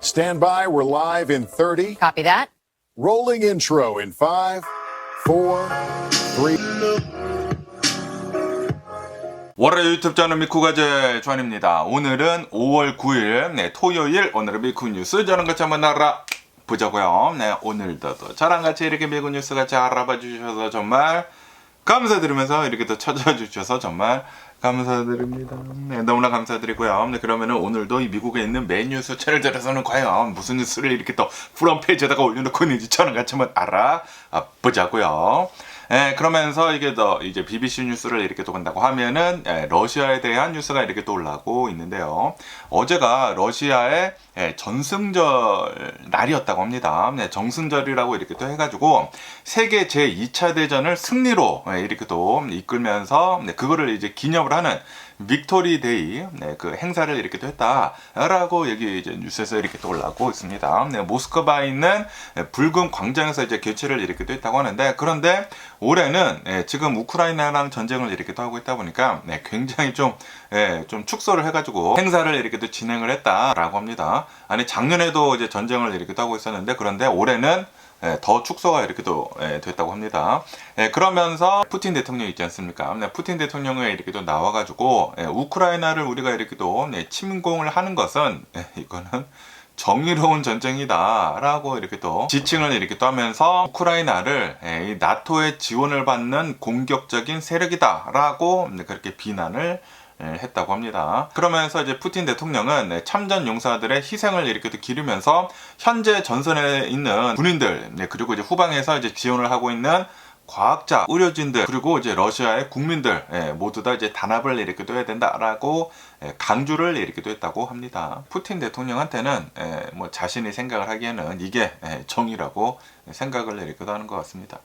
Stand by, we're live in 30. Copy that. Rolling intro in 5, 4, 3. 월요일 유튜브 채널 미쿠가제 조한입니다. 오늘은 5월 9일 토요일 오늘의 미쿠 뉴스 저는 같이 한번 알아보자고요. 오늘도 또 저랑 같이 이렇게 미쿠 뉴스 같이 알아봐 주셔서 정말 감사드리면서 이렇게 또 찾아와 주셔서 정말 감사드립니다. 너무나 감사드리고요. 그러면은 오늘도 이 미국에 있는 메인 뉴스 채널들에서는 과연 무슨 뉴스를 이렇게 또 프론페이지에다가 올려놓고 있는지 저랑 같이 한번 알아보자고요. 그러면서 이게 더 이제 BBC 뉴스를 이렇게 또 본다고 하면은 러시아에 대한 뉴스가 이렇게 또 올라오고 있는데요. 어제가 러시아의 전승절 날이었다고 합니다. 정승절이라고 이렇게 또 해가지고 세계 제2차 대전을 승리로 이렇게 또 이끌면서 그거를 이제 기념을 하는 빅토리 데이 그 행사를 이렇게 또 했다라고 여기 이제 뉴스에서 이렇게 또 올라오고 있습니다. 모스크바에 있는 붉은 광장에서 이제 개최를 이렇게 또 했다고 하는데, 그런데 올해는 지금 우크라이나랑 전쟁을 이렇게 또 하고 있다 보니까 굉장히 좀 축소를 해가지고 행사를 이렇게 또 진행을 했다라고 합니다. 아니 작년에도 이제 전쟁을 이렇게 또 하고 있었는데, 그런데 올해는 더 축소가 이렇게 또 됐다고 합니다. 그러면서 푸틴 대통령 있지 않습니까? 푸틴 대통령이 이렇게 또 나와가지고 우크라이나를 우리가 이렇게 또 침공을 하는 것은 이거는 정의로운 전쟁이다 라고 이렇게 또 지칭을 이렇게 또 하면서 우크라이나를 이 나토의 지원을 받는 공격적인 세력이다 라고 그렇게 비난을 했다고 합니다. 그러면서 이제 푸틴 대통령은 참전 용사들의 희생을 이렇게 또 기리면서 현재 전선에 있는 군인들 그리고 이제 후방에서 이제 지원을 하고 있는 과학자, 의료진들, 그리고 이제 러시아의 국민들 모두 다 이제 단합을 이렇게 또 해야 된다라고 강조를 이렇게 또 했다고 합니다. 푸틴 대통령한테는 뭐 자신이 생각을 하기에는 이게 정의라고 생각을 이렇게 또 하는 것 같습니다.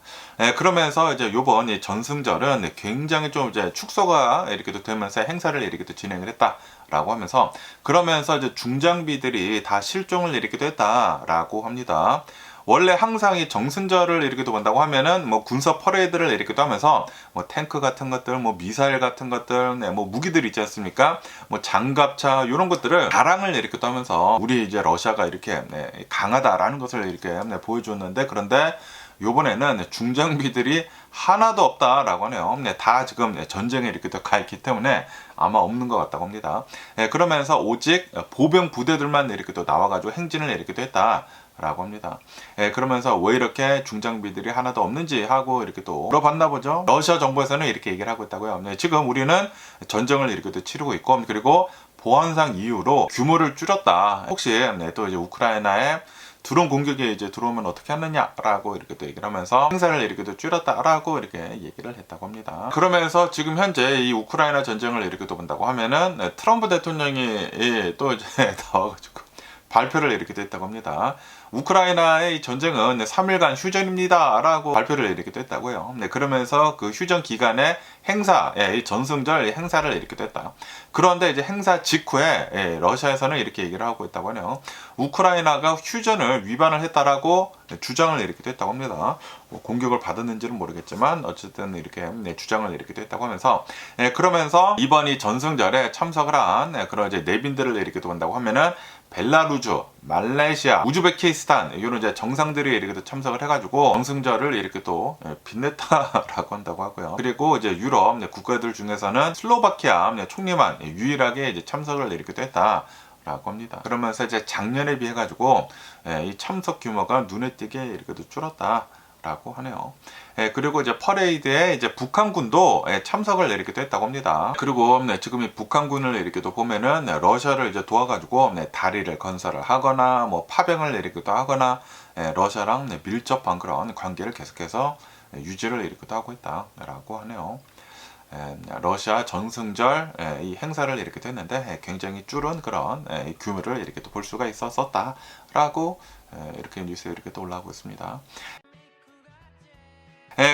그러면서 이제 요번 이 전승절은 굉장히 좀 이제 축소가 이렇게 또 되면서 행사를 이렇게 또 진행을 했다라고 하면서, 그러면서 이제 중장비들이 다 실종을 이렇게 또 했다라고 합니다. 원래 항상 이 정승절을 이렇게 또 본다고 하면은 뭐 군사 퍼레이드를 이렇게 또 하면서 뭐 탱크 같은 것들, 뭐 미사일 같은 것들, 뭐 무기들 있지 않습니까? 뭐 장갑차 이런 것들을 자랑을 이렇게 또 하면서 우리 이제 러시아가 이렇게 강하다라는 것을 이렇게 보여줬는데, 그런데 요번에는 중장비들이 하나도 없다라고 하네요. 다 지금 전쟁에 이렇게 또 가 있기 때문에 아마 없는 것 같다고 합니다. 그러면서 오직 보병 부대들만 이렇게 또 나와가지고 행진을 이렇게 또 했다 라고 합니다. 그러면서 왜 이렇게 중장비들이 하나도 없는지 하고 이렇게 또 물어봤나 보죠. 러시아 정부에서는 이렇게 얘기를 하고 있다고요. 지금 우리는 전쟁을 이렇게 또 치르고 있고, 그리고 보안상 이유로 규모를 줄였다. 혹시 또 이제 우크라이나에 드론 공격이 이제 들어오면 어떻게 하느냐라고 이렇게 또 얘기를 하면서 행사를 이렇게 또 줄였다라고 이렇게 얘기를 했다고 합니다. 그러면서 지금 현재 이 우크라이나 전쟁을 이렇게 또 본다고 하면은 트럼프 대통령이 또 이제 나와가지고 발표를 이렇게 했다고 합니다. 우크라이나의 전쟁은 3일간 휴전입니다 라고 발표를 이렇게 했다고요. 그러면서 그 휴전 기간에 행사, 이 전승절 행사를 이렇게 했다. 그런데 이제 행사 직후에 러시아에서는 이렇게 얘기를 하고 있다고 하네요. 우크라이나가 휴전을 위반을 했다라고 주장을 이렇게 했다고 합니다. 공격을 받았는지는 모르겠지만 어쨌든 이렇게 주장을 이렇게 했다고 하면서, 그러면서 이번 이 전승절에 참석을 한 그런 이제 내빈들을 이렇게 본다고 하면은 벨라루즈, 말레이시아, 우즈베키스탄 이런 이제 정상들이 이렇게 참석을 해가지고 정승절을 이렇게 또 빛냈다라고 한다고 하고요. 그리고 이제 유럽 국가들 중에서는 슬로바키아 총리만 유일하게 이제 참석을 이렇게 했다. 라고 합니다. 그러면서 이제 작년에 비해 가지고 이 참석 규모가 눈에 띄게 이렇게 줄었다. 라고 하네요. 그리고 이제 퍼레이드에 이제 북한군도 참석을 이렇게 했다고 합니다. 그리고 지금 이 북한군을 이렇게 또 보면은 러시아를 이제 도와가지고 다리를 건설을 하거나 뭐 파병을 이렇게 또 하거나 러시아랑 밀접한 그런 관계를 계속해서 유지를 이렇게 또 하고 있다라고 하네요. 러시아 전승절 이 행사를 이렇게 했는데 굉장히 줄은 그런 규모를 이렇게 또 볼 수가 있었다라고 이렇게 뉴스에 이렇게 또 올라오고 있습니다.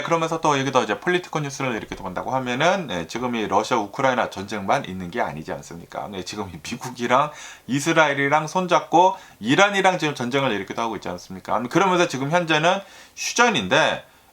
그러면서 또 여기도 이제 폴리티컬 뉴스를 이렇게 본다고 하면은 지금 이 러시아 우크라이나 전쟁만 있는 게 아니지 않습니까? 지금 이 미국이랑 이스라엘이랑 손잡고 이란이랑 지금 전쟁을 이렇게 하고 있지 않습니까? 그러면서 지금 현재는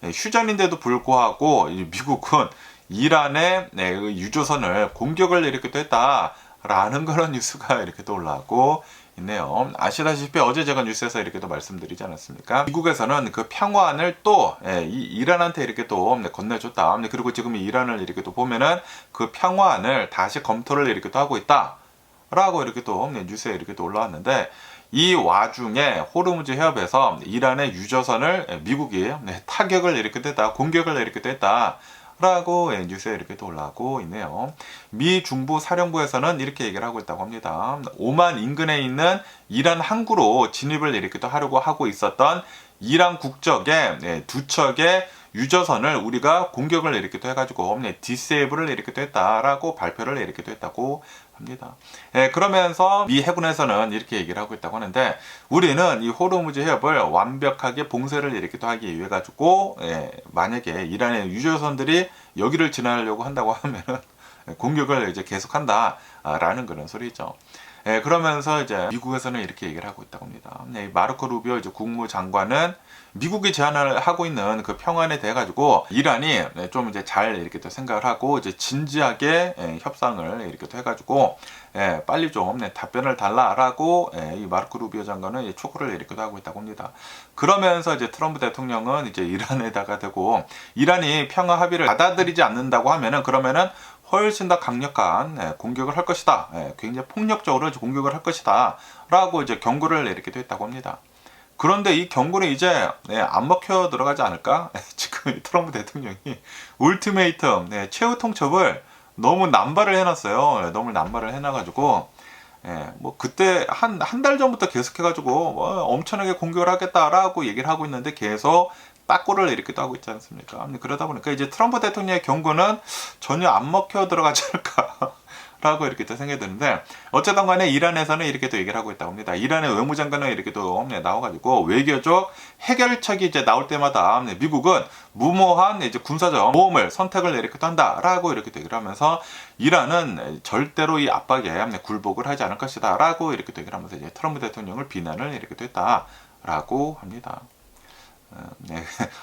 휴전인데도 불구하고 미국은 이란의 유조선을 공격을 이렇게 또 했다라는 그런 뉴스가 이렇게 또 올라왔고 있네요. 아시다시피 어제 제가 뉴스에서 이렇게 또 말씀드리지 않았습니까? 미국에서는 그 평화안을 또 이 이란한테 이렇게 또 건네줬다. 그리고 지금 이 이란을 이렇게 또 보면은 그 평화안을 다시 검토를 이렇게 또 하고 있다. 라고 이렇게 또 뉴스에 이렇게 또 올라왔는데, 이 와중에 호르무즈 해협에서 이란의 유조선을 미국이 타격을 이렇게 됐다, 공격을 이렇게 됐다. 라고 뉴스에 이렇게 또 올라오고 있네요. 미 중부 사령부에서는 이렇게 얘기를 하고 있다고 합니다. 오만 인근에 있는 이란 항구로 진입을 이렇게 또 하려고 하고 있었던 이란 국적의 두 척의 유조선을 우리가 공격을 이렇게 또 해가지고 디세이블을 이렇게 또 했다라고 발표를 이렇게 또 했다고 합니다. 그러면서 미 해군에서는 이렇게 얘기를 하고 있다고 하는데, 우리는 이 호르무즈 해협을 완벽하게 봉쇄를 이렇게 또 하기 위해 가지고 만약에 이란의 유조선들이 여기를 지나려고 한다고 하면은 공격을 이제 계속한다라는 그런 소리죠. 그러면서 이제 미국에서는 이렇게 얘기를 하고 있다고 합니다. 마르코 루비오 이제 국무장관은 미국이 제안을 하고 있는 그 평안에 대해 가지고 이란이 좀 이제 잘 이렇게 또 생각을 하고 이제 진지하게 협상을 이렇게 또 해가지고 빨리 좀 답변을 달라라고 이 마르코 루비오 장관은 촉구를 이렇게 하고 있다고 합니다. 그러면서 이제 트럼프 대통령은 이제 이란에다가 대고 이란이 평화 합의를 받아들이지 않는다고 하면은 그러면은 훨씬 더 강력한 공격을 할 것이다. 굉장히 폭력적으로 공격을 할 것이다. 라고 이제 경고를 이렇게 했다고 합니다. 그런데 이 경고는 이제 안 먹혀 들어가지 않을까? 지금 트럼프 대통령이 울티메이텀, 최후 통첩을 너무 남발을 해놨어요. 너무 남발을 해놔가지고 뭐 그때 한 달 전부터 계속해가지고 엄청나게 공격을 하겠다라고 얘기를 하고 있는데 계속 빠꾸를 이렇게 또 하고 있지 않습니까? 그러다 보니까 이제 트럼프 대통령의 경고는 전혀 안 먹혀 들어가지 않을까 라고 이렇게 또 생각이 드는데, 어쨌든 간에 이란에서는 이렇게 또 얘기를 하고 있다고 합니다. 이란의 외무장관은 이렇게 또 나와가지고 외교적 해결책이 이제 나올 때마다 미국은 무모한 이제 군사적 모험을 선택을 이렇게 또 한다라고 이렇게 또 얘기를 하면서 이란은 절대로 이 압박에 굴복을 하지 않을 것이다 라고 이렇게 또 얘기를 하면서 이제 트럼프 대통령을 비난을 이렇게 또 했다라고 합니다.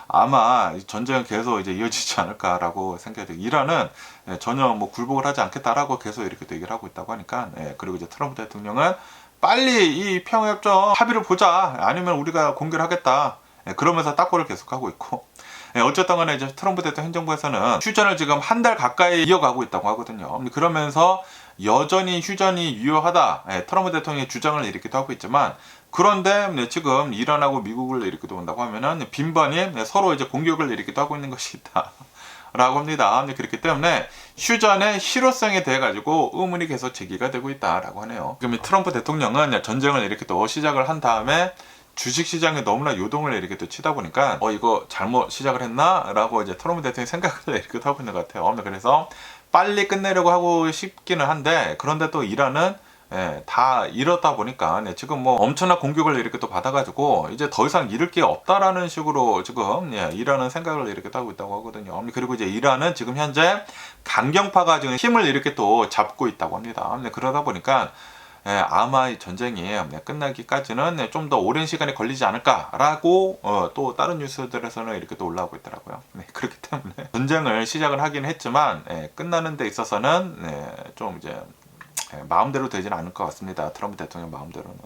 아마 전쟁은 계속 이제 이어지지 않을까라고 생각이 돼요. 이란은 전혀 뭐 굴복을 하지 않겠다라고 계속 이렇게 또 얘기를 하고 있다고 하니까, 그리고 이제 트럼프 대통령은 빨리 이 평화협정 합의를 보자, 아니면 우리가 공격을 하겠다, 그러면서 딱고를 계속하고 있고, 어쨌든 간에 이제 트럼프 대통령 행정부에서는 휴전을 지금 한 달 가까이 이어가고 있다고 하거든요. 그러면서 여전히 휴전이 유효하다, 트럼프 대통령의 주장을 이렇게 하고 있지만, 그런데 지금 이란하고 미국을 이렇게 본다고 하면은 빈번히 서로 이제 공격을 이렇게 하고 있는 것이 있다 라고 합니다. 그렇기 때문에 휴전의 실효성에 대해 가지고 의문이 계속 제기가 되고 있다라고 하네요. 지금 이 트럼프 대통령은 전쟁을 이렇게 또 시작을 한 다음에 주식시장에 너무나 요동을 이렇게 또 치다 보니까 이거 잘못 시작을 했나? 라고 이제 트럼프 대통령이 생각을 이렇게 하고 있는 것 같아요. 그래서 빨리 끝내려고 하고 싶기는 한데, 그런데 또 이란은 다 이렇다 보니까 지금 뭐 엄청난 공격을 이렇게 또 받아가지고 이제 더 이상 잃을 게 없다라는 식으로 지금 이란은 생각을 이렇게 하고 있다고 하거든요. 그리고 이제 이란은 지금 현재 강경파가 지금 힘을 이렇게 또 잡고 있다고 합니다. 그러다 보니까 아마 이 전쟁이 끝나기까지는 좀 더 오랜 시간이 걸리지 않을까라고 또 다른 뉴스들에서는 이렇게 또 올라오고 있더라고요. 그렇기 때문에 전쟁을 시작을 하긴 했지만 끝나는 데 있어서는 좀 이제 마음대로 되지는 않을 것 같습니다. 트럼프 대통령 마음대로는.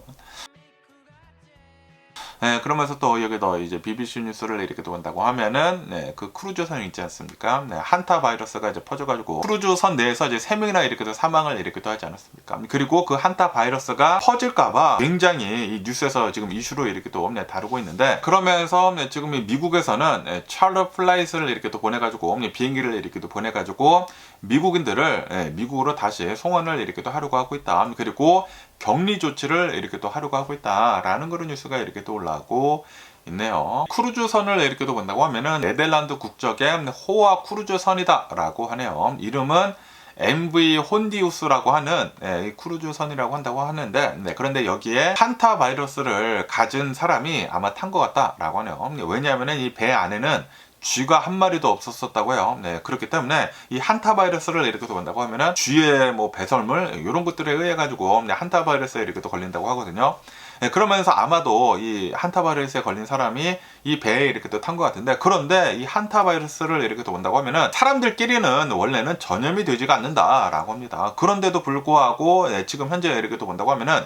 그러면서 또 여기도 이제 BBC 뉴스를 이렇게 또 본다고 하면은 그 크루즈선 있지 않습니까? 한타 바이러스가 이제 퍼져가지고 크루즈선 내에서 이제 3명이나 이렇게 또 사망을 이렇게 또 하지 않았습니까? 그리고 그 한타 바이러스가 퍼질까봐 굉장히 이 뉴스에서 지금 이슈로 이렇게 또 다루고 있는데, 그러면서 지금 이 미국에서는 찰러 플라이트를 이렇게 또 보내가지고 비행기를 이렇게 또 보내가지고 미국인들을 미국으로 다시 송환을 이렇게 또 하려고 하고 있다. 그리고 격리 조치를 이렇게 또 하려고 하고 있다라는 그런 뉴스가 이렇게 또 올라오고 있네요. 크루즈선을 이렇게 또 본다고 하면은 네덜란드 국적의 호아 크루즈선이다라고 하네요. 이름은 MV 혼디우스라고 하는 크루즈선이라고 한다고 하는데, 그런데 여기에 한타 바이러스를 가진 사람이 아마 탄 것 같다라고 하네요. 왜냐하면 이 배 안에는 쥐가 한 마리도 없었다고요. 그렇기 때문에 이 한타 바이러스를 이렇게 또 본다고 하면은 쥐의 뭐 배설물 이런 것들에 의해 가지고 한타 바이러스에 이렇게 또 걸린다고 하거든요. 그러면서 아마도 이 한타 바이러스에 걸린 사람이 이 배에 이렇게 또 탄 것 같은데, 그런데 이 한타 바이러스를 이렇게 또 본다고 하면은 사람들끼리는 원래는 전염이 되지가 않는다라고 합니다. 그런데도 불구하고 지금 현재 이렇게 또 본다고 하면은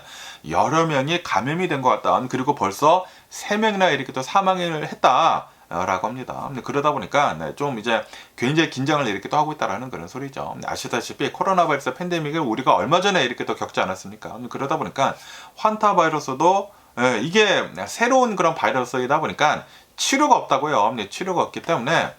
여러 명이 감염이 된 것 같다. 그리고 벌써 3명이나 이렇게 또 사망을 했다. 라고 합니다. 그러다 보니까 좀 이제 굉장히 긴장을 이렇게 또 하고 있다라는 그런 소리죠. 아시다시피 코로나 바이러스 팬데믹을 우리가 얼마 전에 이렇게 또 겪지 않았습니까? 그러다 보니까 환타 바이러스도 이게 새로운 그런 바이러스이다 보니까 치료가 없다고요. 치료가 없기 때문에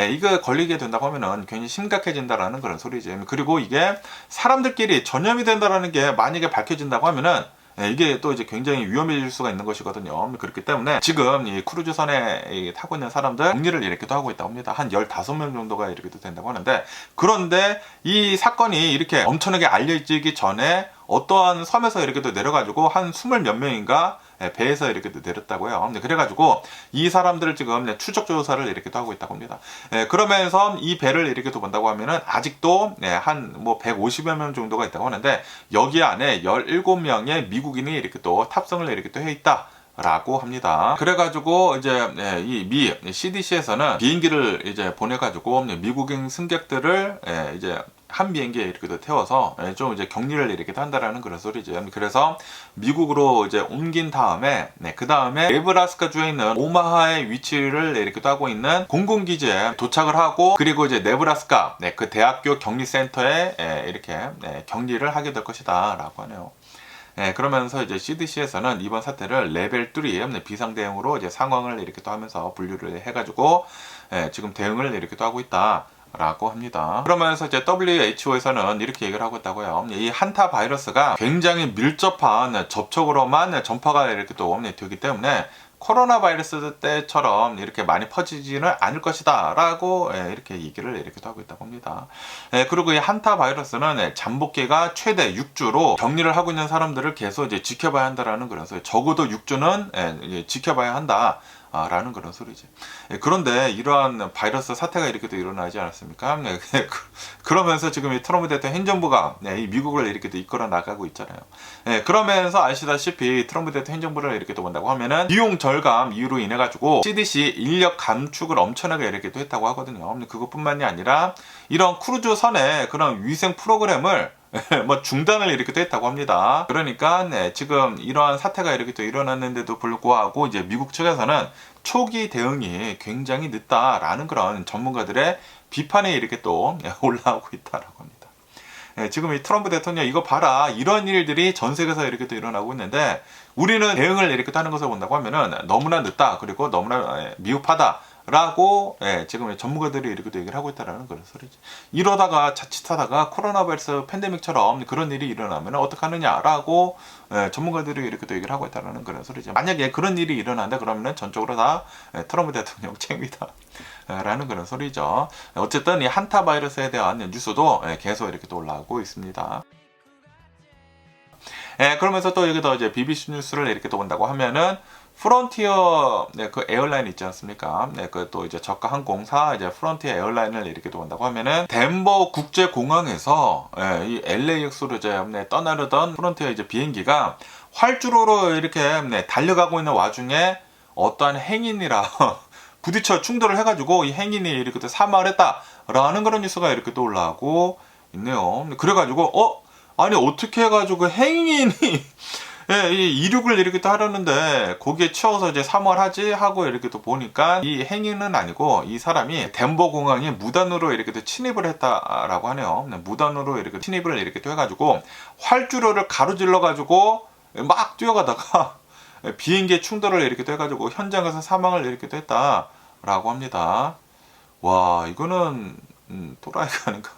이거 걸리게 된다고 하면은 굉장히 심각해진다라는 그런 소리죠. 그리고 이게 사람들끼리 전염이 된다라는 게 만약에 밝혀진다고 하면은 이게 또 이제 굉장히 위험해질 수가 있는 것이거든요. 그렇기 때문에 지금 이 크루즈선에 타고 있는 사람들 격리를 이렇게 또 하고 있다고 합니다. 한 15명 정도가 이렇게 또 된다고 하는데, 그런데 이 사건이 이렇게 엄청나게 알려지기 전에 어떠한 섬에서 이렇게 또 내려가지고 한 20 몇 명인가 배에서 이렇게 또 내렸다고요. 그래가지고 이 사람들을 지금 추적 조사를 이렇게 또 하고 있다고 합니다. 그러면서 이 배를 이렇게 또 본다고 하면은 아직도 한 뭐 150여 명 정도가 있다고 하는데, 여기 안에 17명의 미국인이 이렇게 또 탑승을 이렇게 또 해 있다. 라고 합니다. 그래가지고 이제 이 CDC에서는 비행기를 이제 보내가지고 미국인 승객들을 이제 한 비행기에 이렇게 태워서 좀 이제 격리를 이렇게 한다라는 그런 소리죠. 그래서 미국으로 이제 옮긴 다음에 그 다음에 네브라스카 주에 있는 오마하의 위치를 이렇게 하고 있는 공군기지에 도착을 하고, 그리고 이제 네브라스카 그 대학교 격리센터에 이렇게 격리를 하게 될 것이다라고 하네요. 그러면서 이제 CDC에서는 이번 사태를 레벨 3 비상 대응으로 이제 상황을 이렇게 또 하면서 분류를 해가지고 지금 대응을 이렇게 또 하고 있다. 라고 합니다. 그러면서 이제 WHO에서는 이렇게 얘기를 하고 있다고요. 이 한타 바이러스가 굉장히 밀접한 접촉으로만 전파가 이렇게 또 되기 때문에 코로나 바이러스 때처럼 이렇게 많이 퍼지지는 않을 것이다 라고 이렇게 얘기를 이렇게 하고 있다고 합니다. 그리고 이 한타 바이러스는 잠복기가 최대 6주로 격리를 하고 있는 사람들을 계속 이제 지켜봐야 한다라는 그런 소리. 적어도 6주는 지켜봐야 한다. 라는 그런 소리지. 그런데 이러한 바이러스 사태가 이렇게 또 일어나지 않았습니까? 그러면서 지금 이 트럼프 대통령 행정부가 이 미국을 이렇게 또 이끌어 나가고 있잖아요. 그러면서 아시다시피 트럼프 대통령 행정부를 이렇게 또 본다고 하면은 비용 절감 이유로 인해 가지고 CDC 인력 감축을 엄청나게 이렇게 또 했다고 하거든요. 그것뿐만이 아니라 이런 크루즈선의 그런 위생 프로그램을 뭐 중단을 이렇게 또 했다고 합니다. 그러니까 지금 이러한 사태가 이렇게 또 일어났는데도 불구하고 이제 미국 측에서는 초기 대응이 굉장히 늦다라는 그런 전문가들의 비판이 이렇게 또 올라오고 있다라고 합니다. 지금 이 트럼프 대통령 이거 봐라, 이런 일들이 전 세계에서 이렇게 또 일어나고 있는데 우리는 대응을 이렇게 하는 것을 본다고 하면은 너무나 늦다, 그리고 너무나 미흡하다 라고 지금 전문가들이 이렇게 얘기를 하고 있다라는 그런 소리죠. 이러다가 자칫하다가 코로나 바이러스 팬데믹처럼 그런 일이 일어나면 어떡하느냐라고 전문가들이 이렇게 또 얘기를 하고 있다라는 그런 소리죠. 만약에 그런 일이 일어난다 그러면 전적으로 다 트럼프 대통령 책임이다 라는 그런 소리죠. 어쨌든 이 한타 바이러스에 대한 뉴스도 계속 이렇게 또 올라오고 있습니다. 그러면서 또 여기서 이제 BBC 뉴스를 이렇게 또 본다고 하면은 프론티어 그 에어라인 있지 않습니까? 그 또 이제 저가 항공사 이제 프론티어 에어라인을 이렇게 또 본다고 하면은 덴버 국제 공항에서 이 LAX로 이제 떠나려던 프론티어 이제 비행기가 활주로로 이렇게 달려가고 있는 와중에 어떠한 행인이라 부딪혀 충돌을 해가지고 이 행인이 이렇게 또 사망을 했다라는 그런 뉴스가 이렇게 또 올라오고 있네요. 그래가지고 아니 어떻게 해가지고 행인이 이 이륙을 이렇게 또 하려는데 거기에 치여서 이제 사망을 하지 하고 이렇게 또 보니까 이 행인은 아니고 이 사람이 덴버 공항에 무단으로 이렇게 또 침입을 했다라고 하네요. 무단으로 이렇게 침입을 이렇게 또 해가지고 활주로를 가로질러 가지고 막 뛰어가다가 비행기에 충돌을 이렇게 또 해가지고 현장에서 사망을 이렇게 또 했다라고 합니다. 와, 이거는 또라이가 아닌가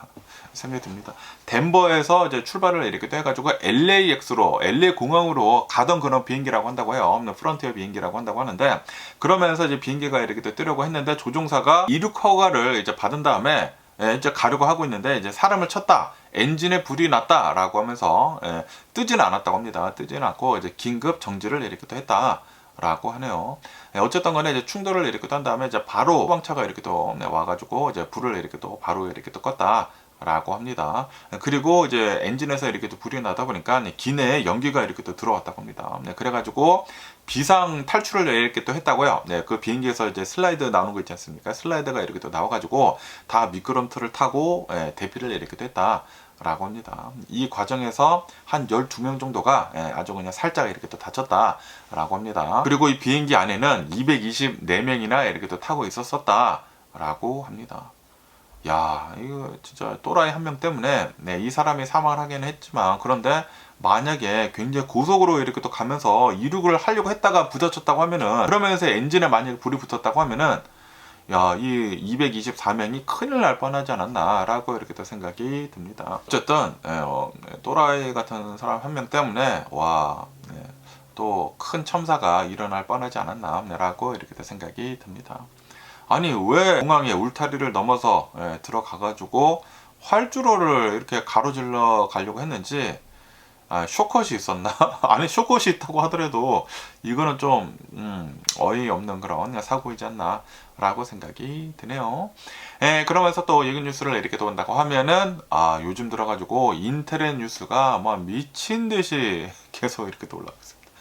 생각이 듭니다. 덴버에서 이제 출발을 이렇게 해가지고 LAX로, LA 공항으로 가던 그런 비행기라고 한다고 해요. 프론티어 비행기라고 한다고 하는데, 그러면서 이제 비행기가 이렇게 또 뜨려고 했는데 조종사가 이륙 허가를 이제 받은 다음에 이제 가려고 하고 있는데 이제 사람을 쳤다, 엔진에 불이 났다라고 하면서 뜨지는 않았다고 합니다. 뜨지는 않고 이제 긴급 정지를 이렇게 또 했다. 라고 하네요. 어쨌든 간에 이제 충돌을 이렇게 한 다음에 이제 바로 소방차가 이렇게 또 와가지고 이제 불을 이렇게 또 바로 이렇게 또 껐다. 라고 합니다. 그리고 이제 엔진에서 이렇게 또 불이 나다 보니까 기내에 연기가 이렇게 또 들어왔다고 합니다. 네, 그래가지고 비상 탈출을 이렇게 또 했다고요. 네, 그 비행기에서 이제 슬라이드 나오는 거 있지 않습니까? 슬라이드가 이렇게 또 나와가지고 다 미끄럼틀을 타고 대피를 이렇게 또 했다. 라고 합니다. 이 과정에서 한 12명 정도가 아주 그냥 살짝 이렇게 또 다쳤다 라고 합니다. 그리고 이 비행기 안에는 224명이나 이렇게 또 타고 있었었다 라고 합니다. 야, 이거 진짜 또라이 한 명 때문에 이 사람이 사망을 하기는 했지만, 그런데 만약에 굉장히 고속으로 이렇게 또 가면서 이륙을 하려고 했다가 부딪혔다고 하면은, 그러면서 엔진에 만약에 불이 붙었다고 하면은, 야, 이 224명이 큰일 날 뻔하지 않았나 라고 이렇게 또 생각이 듭니다. 어쨌든 또라이 같은 사람 한 명 때문에 또 큰 첨사가 일어날 뻔하지 않았나 라고 이렇게 또 생각이 듭니다. 아니, 왜 공항에 울타리를 넘어서 들어가가지고 활주로를 이렇게 가로질러 가려고 했는지, 쇼컷이 있었나? 아니, 쇼컷이 있다고 하더라도 이거는 좀 어이없는 그런 사고이지 않나 라고 생각이 드네요. 그러면서 또 이런 뉴스를 이렇게 또 본다고 하면은, 요즘 들어가지고 인텔의 뉴스가 뭐 미친 듯이 계속 이렇게 또 올라가고 있습니다.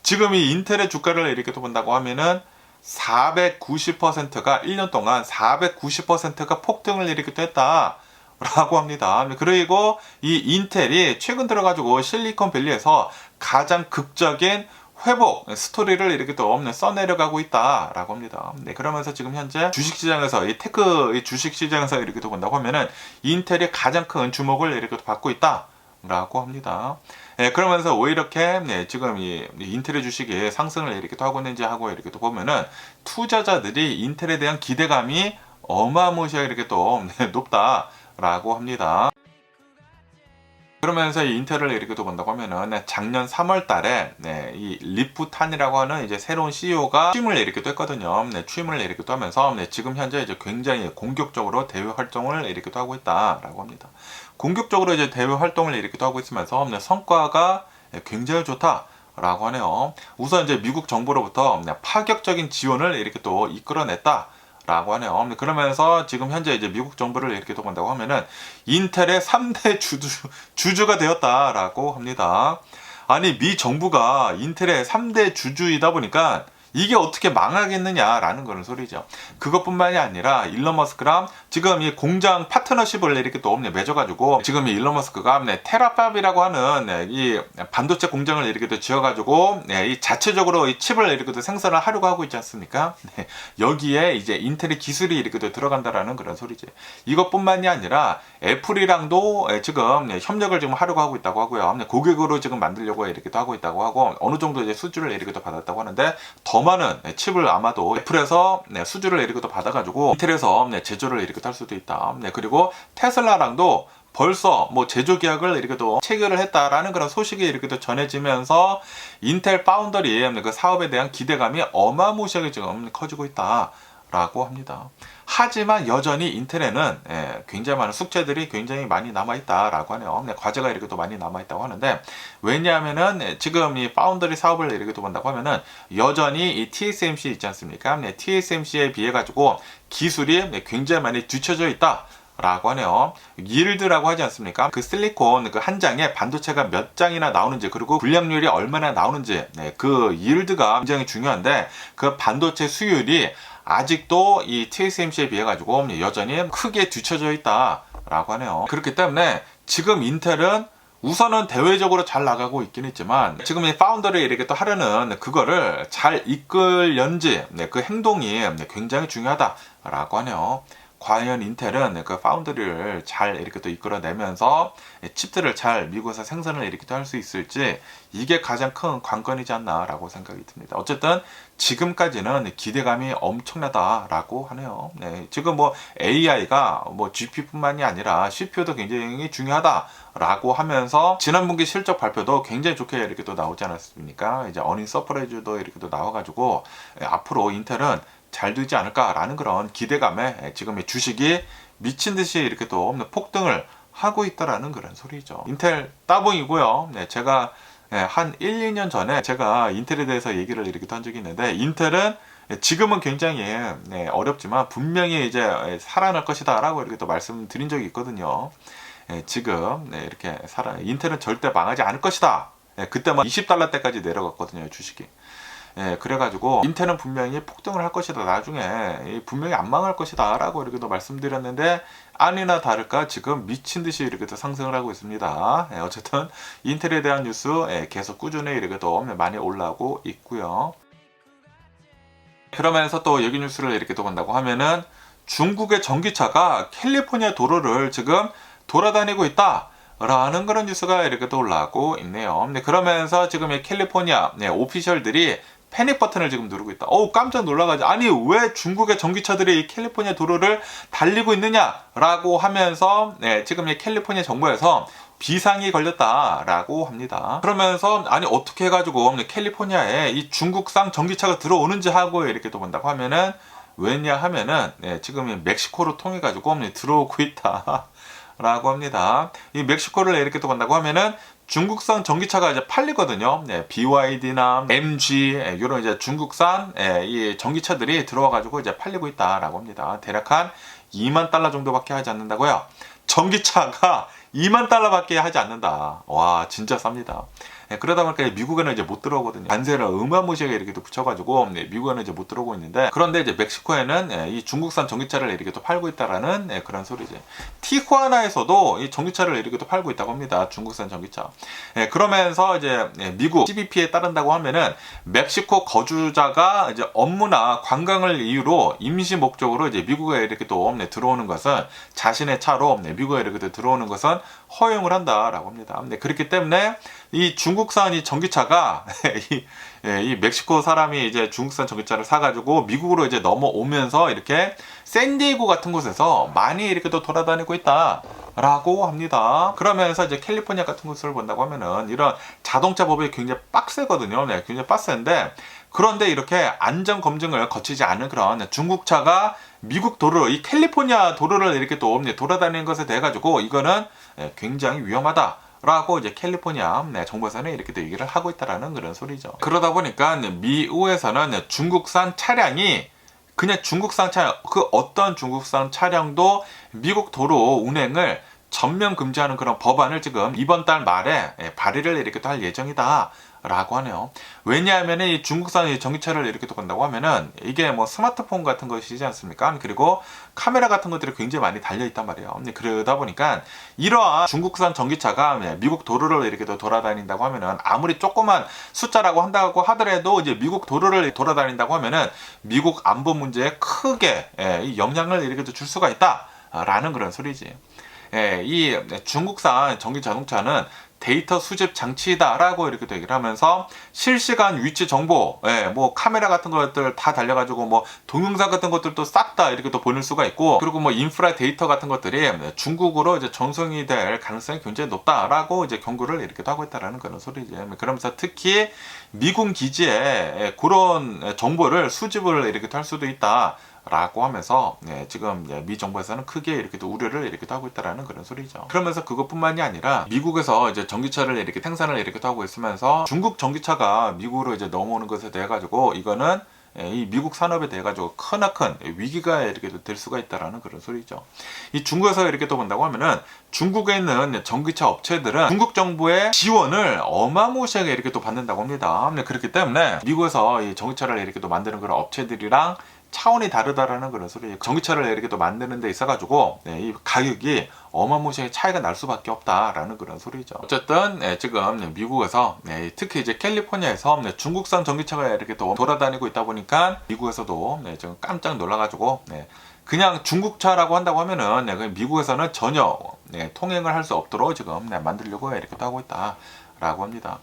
지금 이 인텔의 주가를 이렇게 또 본다고 하면은 490%가 1년 동안 490%가 폭등을 이렇게 또 했다 라고 합니다. 그리고 이 인텔이 최근 들어가지고 실리콘밸리에서 가장 극적인 회복 스토리를 이렇게 또 써내려가고 있다 라고 합니다. 네, 그러면서 지금 현재 주식시장에서 이 테크 주식시장에서 이렇게 또 본다고 하면은 인텔이 가장 큰 주목을 이렇게 또 받고 있다 라고 합니다. 그러면서 왜 이렇게 지금 이 인텔의 주식이 상승을 이렇게 또 하고 있는지 하고 이렇게 또 보면은, 투자자들이 인텔에 대한 기대감이 어마무시하게 이렇게 또 높다라고 합니다. 그러면서 이 인텔을 이렇게 또 본다고 하면은, 작년 3월 달에 이 리프탄이라고 하는 이제 새로운 CEO가 취임을 이렇게 또 했거든요. 취임을 이렇게 또 하면서 지금 현재 이제 굉장히 공격적으로 대외 활동을 이렇게 또 하고 있다라고 합니다. 공격적으로 이제 대외 활동을 이렇게 또 하고 있으면서 성과가 굉장히 좋다라고 하네요. 우선 이제 미국 정부로부터 파격적인 지원을 이렇게 또 이끌어냈다. 라고 하네요. 그러면서 지금 현재 이제 미국 정부를 이렇게 또 본다고 하면은 인텔의 3대 주주가 되었다라고 합니다. 아니, 미 정부가 인텔의 3대 주주이다 보니까 이게 어떻게 망하겠느냐라는 그런 소리죠. 그것뿐만이 아니라 일론 머스크랑 지금 이 공장 파트너십을 이렇게 또 맺어가지고, 지금 이 일론 머스크가 테라팝이라고 하는 이 반도체 공장을 이렇게 또 지어가지고 이 자체적으로 이 칩을 이렇게 또 생산을 하려고 하고 있지 않습니까? 여기에 이제 인텔의 기술이 이렇게 또 들어간다라는 그런 소리지. 이것뿐만이 아니라 애플이랑도 지금 협력을 지금 하려고 하고 있다고 하고요. 고객으로 지금 만들려고 이렇게 또 하고 있다고 하고, 어느 정도 이제 수주를 이렇게 또 받았다고 하는데, 더 많은 칩을 아마도 애플에서 수주를 이렇게 또 받아가지고 인텔에서 제조를 이렇게 할 수도 있다. 그리고 테슬라랑도 벌써 뭐 제조 계약을 이렇게 또 체결을 했다라는 그런 소식이 이렇게 또 전해지면서 인텔 파운더리 그 사업에 대한 기대감이 어마무시하게 지금 커지고 있다라고 합니다. 하지만 여전히 인텔에는 굉장히 많은 숙제들이 굉장히 많이 남아있다라고 하네요. 과제가 이렇게 또 많이 남아있다고 하는데, 왜냐하면은 지금 이 파운더리 사업을 이렇게 또 본다고 하면은 여전히 이 TSMC 있지 않습니까? TSMC에 비해 가지고 기술이 굉장히 많이 뒤처져 있다. 라고 하네요. 일드라고 하지 않습니까? 그 실리콘 그 한 장에 반도체가 몇 장이나 나오는지, 그리고 불량률이 얼마나 나오는지, 그 일드가 굉장히 중요한데, 그 반도체 수율이 아직도 이 TSMC에 비해 가지고 여전히 크게 뒤처져 있다라고 하네요. 그렇기 때문에 지금 인텔은 우선은 대외적으로 잘 나가고 있긴 있지만, 지금 이 파운더를 이렇게 또 하려는 그거를 잘 이끌는지 그 행동이 굉장히 중요하다라고 하네요. 과연 인텔은 그 파운드리를 잘 이렇게 또 이끌어내면서 칩들을 잘 미국에서 생산을 이렇게 또 할 수 있을지, 이게 가장 큰 관건이지 않나라고 생각이 듭니다. 어쨌든 지금까지는 기대감이 엄청나다라고 하네요. 지금 뭐 AI가 뭐 GPU뿐만이 아니라 CPU도 굉장히 중요하다라고 하면서, 지난 분기 실적 발표도 굉장히 좋게 이렇게 또 나오지 않았습니까? 이제 어닝 서프라이즈도 이렇게 또 나와가지고 앞으로 인텔은 잘 되지 않을까라는 그런 기대감에 지금 이 주식이 미친 듯이 이렇게 또 폭등을 하고 있다라는 그런 소리죠. 인텔 따봉이고요. 제가 한 1, 2년 전에 제가 인텔에 대해서 얘기를 이렇게 한 적이 있는데, 인텔은 지금은 굉장히 어렵지만 분명히 이제 살아날 것이다 라고 이렇게 또 말씀드린 적이 있거든요. 지금 이렇게 인텔은 절대 망하지 않을 것이다. 그때만 $20 때까지 내려갔거든요, 주식이. 그래가지고 인텔은 분명히 폭등을 할 것이다, 나중에 분명히 안 망할 것이다 라고 이렇게 또 말씀드렸는데, 아니나 다를까 지금 미친 듯이 이렇게 또 상승을 하고 있습니다. 어쨌든 인텔에 대한 뉴스 계속 꾸준히 이렇게 또 많이 올라오고 있고요. 그러면서 또 여기 뉴스를 이렇게 또 본다고 하면은, 중국의 전기차가 캘리포니아 도로를 지금 돌아다니고 있다 라는 그런 뉴스가 이렇게 또 올라오고 있네요. 그러면서 지금 이 캘리포니아 오피셜들이 패닉 버튼을 지금 누르고 있다. 깜짝 놀라가지고, 아니 왜 중국의 전기차들이 이 캘리포니아 도로를 달리고 있느냐라고 하면서 지금 이 캘리포니아 정부에서 비상이 걸렸다라고 합니다. 그러면서 아니 어떻게 해가지고 캘리포니아에 이 중국산 전기차가 들어오는지 하고 이렇게 또 본다고 하면은, 왜냐 하면은 지금 멕시코로 통해 가지고 들어오고 있다 라고 합니다. 이 멕시코를 이렇게 또 본다고 하면은 중국산 전기차가 이제 팔리거든요. BYD나 MG 이런 이제 중국산 이 전기차들이 들어와 가지고 이제 팔리고 있다라고 합니다. 대략 한 $20,000 정도밖에 하지 않는다고요. 전기차가 $20,000밖에 하지 않는다. 와, 진짜 쌉니다. 그러다 보니까 미국에는 이제 못 들어오거든요. 관세를 어마무시하게 이렇게 또 붙여가지고 미국에는 이제 못 들어오고 있는데, 그런데 이제 멕시코에는 이 중국산 전기차를 이렇게 또 팔고 있다라는 그런 소리죠. 티후아나에서도 이 전기차를 이렇게 또 팔고 있다고 합니다. 중국산 전기차. 그러면서 이제 미국 CBP에 따른다고 하면은, 멕시코 거주자가 이제 업무나 관광을 이유로 임시 목적으로 이제 미국에 이렇게 또 들어오는 것은, 자신의 차로 미국에 이렇게 또 들어오는 것은 허용을 한다라고 합니다. 그렇기 때문에 이 중국산 이 전기차가 이 멕시코 사람이 이제 중국산 전기차를 사가지고 미국으로 이제 넘어오면서 이렇게 샌디에고 같은 곳에서 많이 이렇게 또 돌아다니고 있다라고 합니다. 그러면서 이제 캘리포니아 같은 곳을 본다고 하면은 이런 자동차 법이 굉장히 빡세거든요. 굉장히 빡센데, 그런데 이렇게 안전 검증을 거치지 않은 그런 중국차가 미국 도로, 이 캘리포니아 도로를 이렇게 또 돌아다니는 것에 대해 가지고 이거는 굉장히 위험하다 라고 이제 캘리포니아 정부에서는 이렇게 또 얘기를 하고 있다라는 그런 소리죠. 그러다 보니까 미국에서는 중국산 차량이 그냥 중국산 차량, 그 어떤 중국산 차량도 미국 도로 운행을 전면 금지하는 그런 법안을 지금 이번 달 말에 발의를 이렇게 또 할 예정이다 라고 하네요. 왜냐하면 이 중국산 전기차를 이렇게 또 본다고 하면은 이게 뭐 스마트폰 같은 것이지 않습니까? 그리고 카메라 같은 것들이 굉장히 많이 달려 있단 말이에요. 그러다 보니까 이러한 중국산 전기차가 미국 도로를 이렇게 또 돌아다닌다고 하면은, 아무리 조그만 숫자라고 한다고 하더라도 이제 미국 도로를 돌아다닌다고 하면은 미국 안보 문제에 크게 영향을 이렇게 줄 수가 있다라는 그런 소리지. 이 중국산 전기 자동차는 데이터 수집 장치다라고 이렇게 또 얘기를 하면서, 실시간 위치 정보, 뭐 카메라 같은 것들 다 달려가지고 뭐 동영상 같은 것들도 싹 다 이렇게 또 보낼 수가 있고, 그리고 뭐 인프라 데이터 같은 것들이 중국으로 이제 전송이 될 가능성이 굉장히 높다라고 이제 경고를 이렇게 또 하고 있다라는 그런 소리죠. 그러면서 특히 미군 기지에 그런 정보를 수집을 이렇게 할 수도 있다 라고 하면서 지금 미 정부에서는 크게 이렇게 또 우려를 이렇게 하고 있다라는 그런 소리죠. 그러면서 그것뿐만이 아니라 미국에서 이제 전기차를 이렇게 생산을 이렇게 하고 있으면서, 중국 전기차가 미국으로 이제 넘어오는 것에 대해 가지고 이거는 이 미국 산업에 대해 가지고 크나큰 위기가 이렇게 될 수가 있다라는 그런 소리죠. 이 중국에서 이렇게 또 본다고 하면은, 중국에 있는 전기차 업체들은 중국 정부의 지원을 어마무시하게 이렇게 또 받는다고 합니다. 그렇기 때문에 미국에서 이 전기차를 이렇게 또 만드는 그런 업체들이랑 차원이 다르다라는 그런 소리. 전기차를 이렇게 또 만드는 데 있어가지고 이 가격이 어마무시하게 차이가 날 수밖에 없다라는 그런 소리죠. 어쨌든 지금 미국에서 특히 이제 캘리포니아에서 중국산 전기차가 이렇게 또 돌아다니고 있다 보니까 미국에서도 지금 깜짝 놀라가지고 그냥 중국차라고 한다고 하면은 미국에서는 전혀 통행을 할 수 없도록 지금 만들려고 이렇게 또 하고 있다 라고 합니다.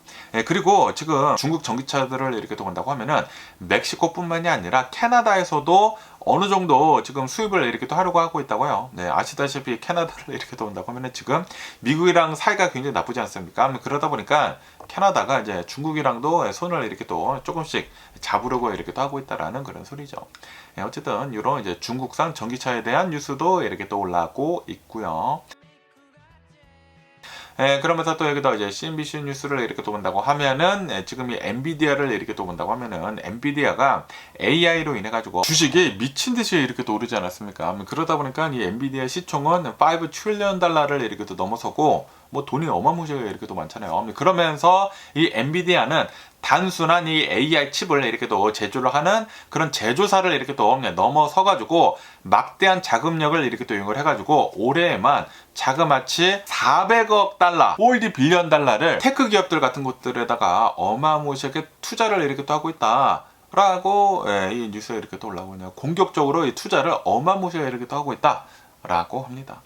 그리고 지금 중국 전기차들을 이렇게 또 본다고 하면은 멕시코뿐만이 아니라 캐나다에서도 어느 정도 지금 수입을 이렇게 또 하려고 하고 있다고요. 아시다시피 캐나다를 이렇게 또 본다고 하면은 지금 미국이랑 사이가 굉장히 나쁘지 않습니까? 그러다 보니까 캐나다가 이제 중국이랑도 손을 이렇게 또 조금씩 잡으려고 이렇게 또 하고 있다라는 그런 소리죠. 어쨌든 이런 이제 중국산 전기차에 대한 뉴스도 이렇게 또 올라오고 있고요. 그러면서 또 여기다 이제 CNBC 뉴스를 이렇게 또 본다고 하면은 지금 이 엔비디아를 이렇게 또 본다고 하면은 엔비디아가 AI로 인해 가지고 주식이 미친 듯이 이렇게 또 오르지 않았습니까? 그러다 보니까 이 엔비디아 시총은 5 트릴리언 달러를 이렇게 또 넘어서고 뭐 돈이 어마무시하게 이렇게 또 많잖아요. 그러면서 이 엔비디아는 단순한 이 AI 칩을 이렇게 또 제조를 하는 그런 제조사를 이렇게 또 넘어서 가지고 막대한 자금력을 이렇게 또 이용을 해가지고 올해에만 자그마치 400억 달러, 몰디 빌리언 달러를 테크 기업들 같은 곳들에다가 어마무시하게 투자를 이렇게 또 하고 있다. 라고 이 뉴스에 이렇게 또 올라오고 있네요. 공격적으로 이 투자를 어마무시하게 이렇게 또 하고 있다. 라고 합니다.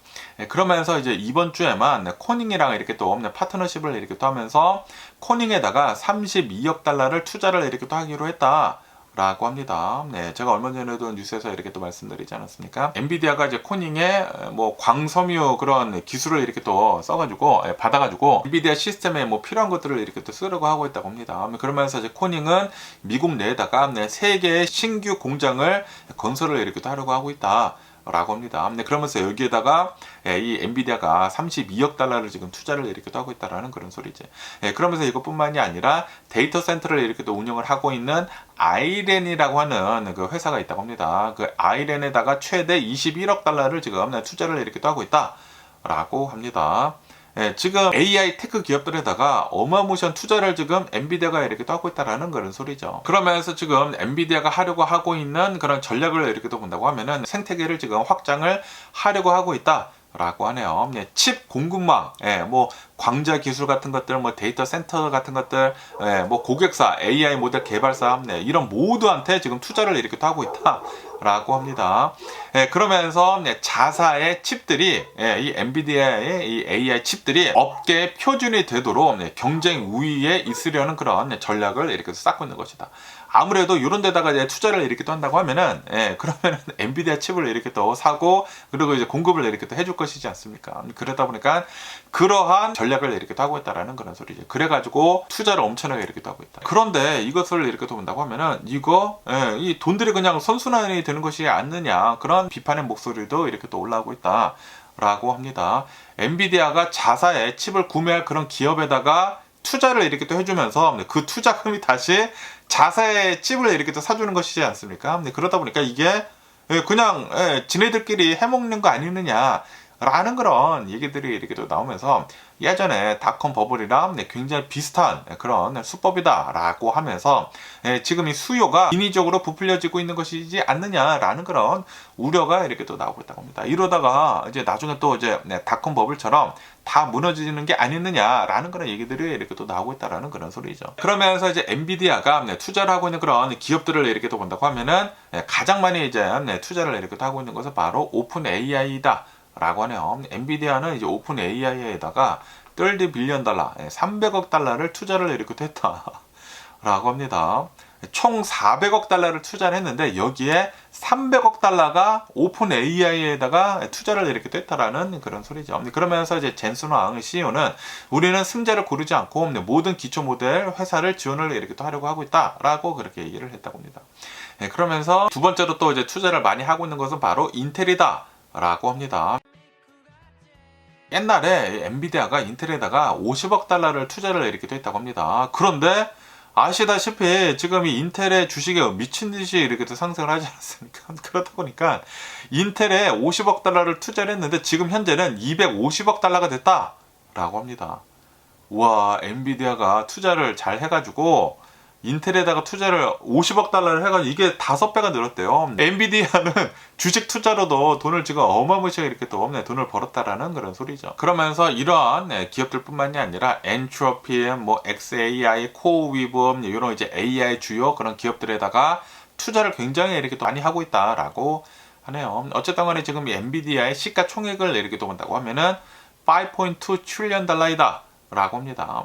그러면서 이제 이번 주에만 코닝이랑 이렇게 또 파트너십을 이렇게 또 하면서 코닝에다가 32억 달러를 투자를 이렇게 또 하기로 했다. 라고 합니다. 제가 얼마 전에도 뉴스에서 이렇게 또 말씀드리지 않았습니까? 엔비디아가 이제 코닝에 뭐 광섬유 그런 기술을 이렇게 또 써가지고 받아가지고 엔비디아 시스템에 뭐 필요한 것들을 이렇게 또 쓰려고 하고 있다고 합니다. 그러면서 이제 코닝은 미국 내에다가 3개의 신규 공장을 건설을 이렇게 또 하려고 하고 있다. 라고 합니다. 그러면서 여기에다가 이 엔비디아가 32억 달러를 지금 투자를 이렇게 또 하고 있다라는 그런 소리지. 그러면서 이것뿐만이 아니라 데이터 센터를 이렇게 또 운영을 하고 있는 아이렌이라고 하는 그 회사가 있다고 합니다. 그 아이렌에다가 최대 21억 달러를 지금 투자를 이렇게 또 하고 있다라고 합니다. 지금 AI 테크 기업들에다가 어마무시한 투자를 지금 엔비디아가 이렇게 또 하고 있다라는 그런 소리죠. 그러면서 지금 엔비디아가 하려고 하고 있는 그런 전략을 이렇게 또 본다고 하면은 생태계를 지금 확장을 하려고 하고 있다. 라고 하네요. 칩 공급망, 뭐 광자 기술 같은 것들, 뭐 데이터 센터 같은 것들, 뭐 고객사, AI 모델 개발사, 이런 모두한테 지금 투자를 이렇게 또 하고 있다라고 합니다. 그러면서 자사의 칩들이, 이 엔비디아의 이 AI 칩들이 업계 표준이 되도록 경쟁 우위에 있으려는 그런 전략을 이렇게 쌓고 있는 것이다. 아무래도 이런 데다가 이제 투자를 이렇게 또 한다고 하면은, 그러면은 엔비디아 칩을 이렇게 또 사고, 그리고 이제 공급을 이렇게 또 해줄 것이지 않습니까? 그러다 보니까 그러한 전략을 이렇게 또 하고 있다라는 그런 소리죠. 그래가지고 투자를 엄청나게 이렇게 또 하고 있다. 그런데 이것을 이렇게 또 본다고 하면은, 이 돈들이 그냥 선순환이 되는 것이 않느냐, 그런 비판의 목소리도 이렇게 또 올라오고 있다. 라고 합니다. 엔비디아가 자사의 칩을 구매할 그런 기업에다가 투자를 이렇게 또 해주면서 그 투자금이 다시 자사의 칩을 이렇게 또 사주는 것이지 않습니까? 그러다 보니까 이게 그냥 지네들끼리 해먹는 거 아니느냐 라는 그런 얘기들이 이렇게 또 나오면서 예전에 닷컴 버블이랑 굉장히 비슷한 그런 수법이다 라고 하면서 지금 이 수요가 인위적으로 부풀려지고 있는 것이지 않느냐라는 그런 우려가 이렇게 또 나오고 있다고 합니다. 이러다가 이제 나중에 또 이제 닷컴 버블처럼 다 무너지는 게 아니느냐라는 그런 얘기들이 이렇게 또 나오고 있다라는 그런 소리죠. 그러면서 이제 엔비디아가 투자를 하고 있는 그런 기업들을 이렇게 또 본다고 하면은 가장 많이 이제 투자를 이렇게 또 하고 있는 것은 바로 오픈 AI다. 라고 하네요. 엔비디아는 이제 오픈 AI에다가 30 빌리언 달러, 300억 달러를 투자를 이렇게 했다. 라고 합니다. 총 400억 달러를 투자를 했는데 여기에 300억 달러가 오픈 AI에다가 투자를 이렇게 했다라는 그런 소리죠. 그러면서 이제 젠슨 왕 CEO는 우리는 승자를 고르지 않고 모든 기초 모델 회사를 지원을 이렇게 또 하려고 하고 있다라고 그렇게 얘기를 했다고 합니다. 그러면서 두 번째로 또 이제 투자를 많이 하고 있는 것은 바로 인텔이다. 라고 합니다. 옛날에 엔비디아가 인텔에다가 50억 달러를 투자를 이렇게 했다고 합니다. 그런데 아시다시피 지금 이 인텔의 주식이 미친 듯이 이렇게 또 상승을 하지 않았습니까? 그러다 보니까 인텔에 50억 달러를 투자를 했는데 지금 현재는 250억 달러가 됐다라고 합니다. 우와, 엔비디아가 투자를 잘 해가지고 인텔에다가 투자를 50억 달러를 해가지고 이게 5배가 늘었대요. 엔비디아는 주식 투자로도 돈을 지금 어마무시하게 이렇게 또 돈을 벌었다라는 그런 소리죠. 그러면서 이러한 기업들뿐만이 아니라 엔트로피, 뭐 XAI, 코어위브 이런 이제 AI 주요 그런 기업들에다가 투자를 굉장히 이렇게 또 많이 하고 있다라고 하네요. 어쨌든 간에 지금 이 엔비디아의 시가총액을 이렇게 또 본다고 하면은 5.2 트릴리언 달러이다 라고 합니다.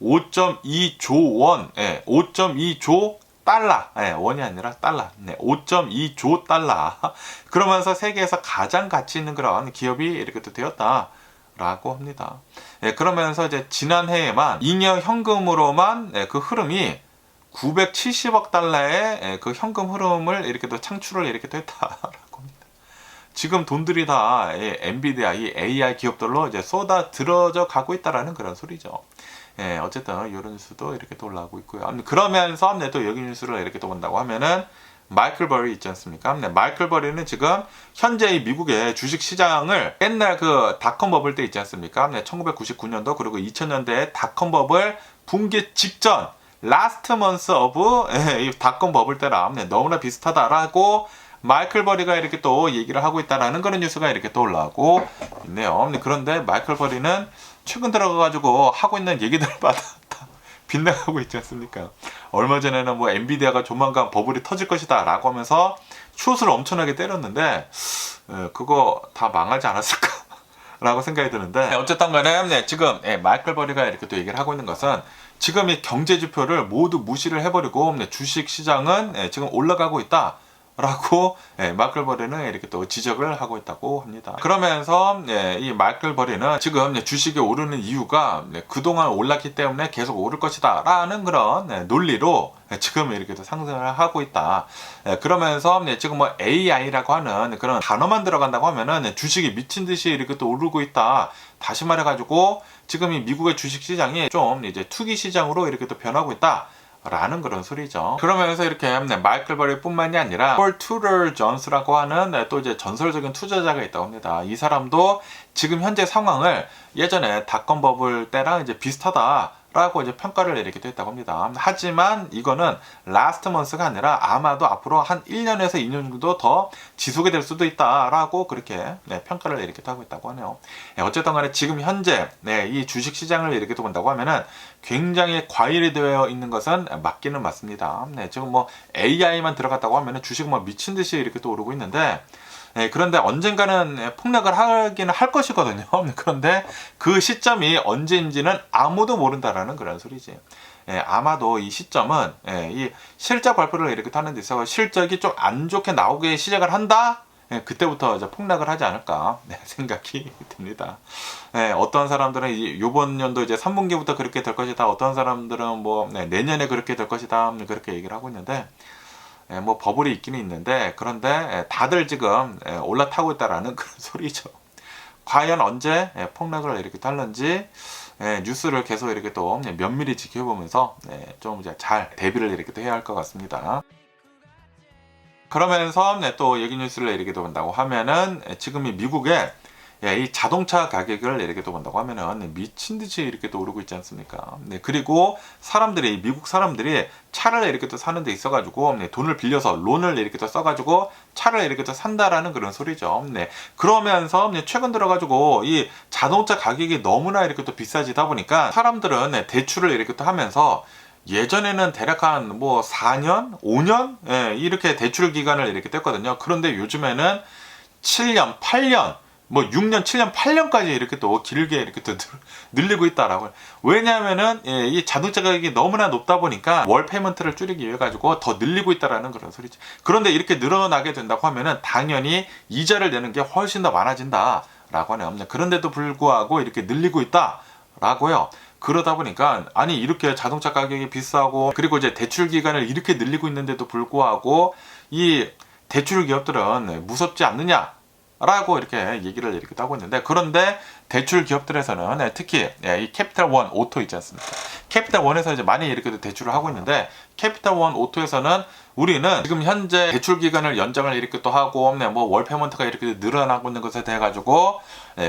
5.2조 원, 5.2조 달러, 원이 아니라 달러, 5.2조 달러. 그러면서 세계에서 가장 가치 있는 그런 기업이 이렇게 또 되었다라고 합니다. 그러면서 이제 지난해에만 잉여 현금으로만 그 흐름이 970억 달러의 그 현금 흐름을 이렇게 또 창출을 이렇게 또 했다라고 합니다. 지금 돈들이 다 엔비디아 이 AI 기업들로 이제 쏟아 들어져 가고 있다라는 그런 소리죠. 예, 어쨌든 이런 뉴스도 이렇게 또 올라오고 있고요. 그러면서 또 여기 뉴스를 이렇게 또 본다고 하면은 마이클 버리 있지 않습니까? 네, 마이클 버리는 지금 현재 이 미국의 주식 시장을 옛날 그 닷컴 버블 때 있지 않습니까? 네, 1999년도 그리고 2000년대에 닷컴 버블 붕괴 직전 라스트 먼스 오브 이 닷컴 버블 때랑 너무나 비슷하다라고 마이클 버리가 이렇게 또 얘기를 하고 있다라는 그런 뉴스가 이렇게 또 올라오고 있네요. 그런데 마이클 버리는 최근 들어가가지고 하고 있는 얘기들마다 빗나가고 있지 않습니까? 얼마 전에는 뭐 엔비디아가 조만간 버블이 터질 것이다 라고 하면서 숏을 엄청나게 때렸는데 그거 다 망하지 않았을까? 라고 생각이 드는데 어쨌든 간에 지금 마이클 버리가 이렇게 또 얘기를 하고 있는 것은 지금 이 경제지표를 모두 무시를 해버리고 주식 시장은 지금 올라가고 있다. 라고 마이클 버리는 이렇게 또 지적을 하고 있다고 합니다. 그러면서 이 마이클 버리는 지금 주식이 오르는 이유가 그동안 올랐기 때문에 계속 오를 것이다 라는 그런 논리로 지금 이렇게 또 상승을 하고 있다. 그러면서 지금 뭐 AI라고 하는 그런 단어만 들어간다고 하면은 주식이 미친 듯이 이렇게 또 오르고 있다. 다시 말해가지고 지금 이 미국의 주식 시장이 좀 이제 투기 시장으로 이렇게 또 변하고 있다. 라는 그런 소리죠. 그러면서 이렇게 마이클 버리 뿐만이 아니라 폴 투럴 존스라고 하는 또 이제 전설적인 투자자가 있다고 합니다. 이 사람도 지금 현재 상황을 예전에 닷컴 버블 때랑 이제 비슷하다라고 이제 평가를 내리기도 했다고 합니다. 하지만 이거는 라스트 먼스가 아니라 아마도 앞으로 한 1년에서 2년 정도 더 지속이 될 수도 있다라고 그렇게 평가를 내리기도 하고 있다고 하네요. 어쨌든 간에 지금 현재 이 주식 시장을 이렇게 또 본다고 하면은 굉장히 과열이 되어 있는 것은 맞기는 맞습니다. 지금 뭐 AI만 들어갔다고 하면은 주식은 뭐 미친 듯이 이렇게 또 오르고 있는데 그런데 언젠가는 폭락을 하기는 할 것이거든요. 그런데 그 시점이 언제인지는 아무도 모른다라는 그런 소리지. 아마도 이 시점은 이 실적 발표를 이렇게 하는 데 있어서 실적이 좀 안 좋게 나오기 시작을 한다? 그때부터 이제 폭락을 하지 않을까 생각이 듭니다. 어떤 사람들은 이번 연도 이제 3분기부터 그렇게 될 것이다. 어떤 사람들은 뭐 내년에 그렇게 될 것이다. 그렇게 얘기를 하고 있는데 뭐 버블이 있기는 있는데 그런데 다들 지금 올라타고 있다라는 그런 소리죠. 과연 언제 폭락을 이렇게 할는지 뉴스를 계속 이렇게 또 면밀히 지켜보면서 좀 이제 잘 대비를 이렇게 또 해야 할 것 같습니다. 그러면서 또 여기 뉴스를 이렇게 또 본다고 하면은 지금 이 미국의 이 자동차 가격을 이렇게 또 본다고 하면은 미친 듯이 이렇게 또 오르고 있지 않습니까? 그리고 사람들이 미국 사람들이 차를 이렇게 또 사는 데 있어가지고 돈을 빌려서 론을 이렇게 또 써가지고 차를 이렇게 또 산다라는 그런 소리죠. 그러면서 최근 들어가지고 이 자동차 가격이 너무나 이렇게 또 비싸지다 보니까 사람들은 대출을 이렇게 또 하면서 예전에는 대략 한 뭐 4년, 5년 이렇게 대출 기간을 이렇게 뗐거든요. 그런데 요즘에는 7년, 8년 뭐 6년, 7년, 8년까지 이렇게 또 길게 이렇게 또 늘리고 있다라고. 왜냐하면은 이 자동차 가격이 너무나 높다 보니까 월 페이먼트를 줄이기 위해 가지고 더 늘리고 있다라는 그런 소리죠. 그런데 이렇게 늘어나게 된다고 하면은 당연히 이자를 내는 게 훨씬 더 많아진다라고 하네요. 그런데도 불구하고 이렇게 늘리고 있다라고요. 그러다 보니까 아니 이렇게 자동차 가격이 비싸고 그리고 이제 대출 기간을 이렇게 늘리고 있는데도 불구하고 이 대출 기업들은 무섭지 않느냐? 라고 이렇게 얘기를 이렇게 하고 있는데 그런데 대출 기업들에서는 특히 이 캐피탈 원 오토 있지 않습니까? 캐피탈 원에서 이제 많이 이렇게 대출을 하고 있는데 캐피탈 원 오토에서는 우리는 지금 현재 대출 기간을 연장을 이렇게 또 하고 뭐 월 페이먼트가 이렇게 늘어나고 있는 것에 대해 가지고